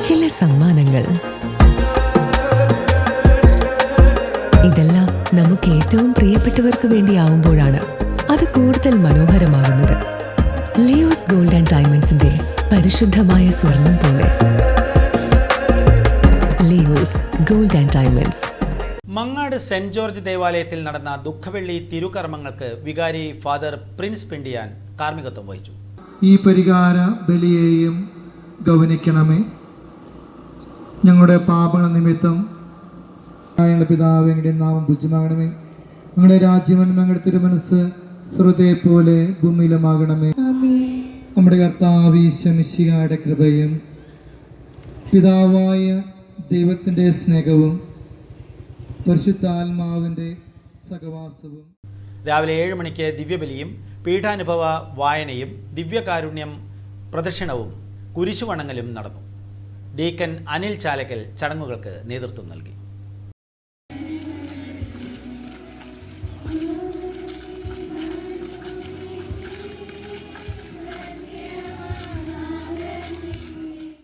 ചില സമ്മാനങ്ങൾ. ഇതെല്ലാം നമുക്ക് ഏറ്റവും പ്രിയപ്പെട്ടവർക്ക് വേണ്ടിയാവുമ്പോഴാണ് അത് കൂടുതൽ മനോഹരമാകുന്നത്. ലിയോസ് ഗോൾഡ് ആൻഡ് ഡയമണ്ട്സിന്റെ പരിശുദ്ധമായ സ്വർണം പോലെ. Leo's gold and diamonds. Mangad saint George ദേവാലയത്തിൽ നടന്ന ദുഃഖവെള്ളി തിരുകർമ്മങ്ങൾക്ക് വികാരി ഫാദർ പ്രിൻസ് പിണ്ടിയാൻ കാർമ്മികത്വം വഹിച്ചു. ഈ പരിഹാര ബലിയെയും ഗൗനിക്കണമേ. ഞങ്ങളുടെ പാപങ്ങൾ നിമിത്തം ഞങ്ങളുടെ പിതാവ് ഞങ്ങളുടെ നാമം പൂജ്യമാകണമേ. ഞങ്ങളുടെ രാജ്യം ഞങ്ങളുടെ തിരുമനസ് സ്വർഗ്ഗത്തെ പോലെ ഭൂമിയിലുമാകണമേ. നമ്മുടെ കർത്താവ് ഈശോ മിശിഹായുടെ കൃപയും പിതാവായ ദൈവത്തിൻ്റെ സ്നേഹവും പരിശുദ്ധാത്മാവിൻ്റെ സഹവാസവും. രാവിലെ 7 മണിക്ക് ദിവ്യബലിയും പീഠാനുഭവ വായനയും ദിവ്യകാരുണ്യം പ്രദക്ഷിണവും കുരിശുവണങ്ങലും നടന്നു. ഡീക്കൻ അനിൽ ചാലക്കൽ ചടങ്ങുകൾക്ക് നേതൃത്വം നൽകി.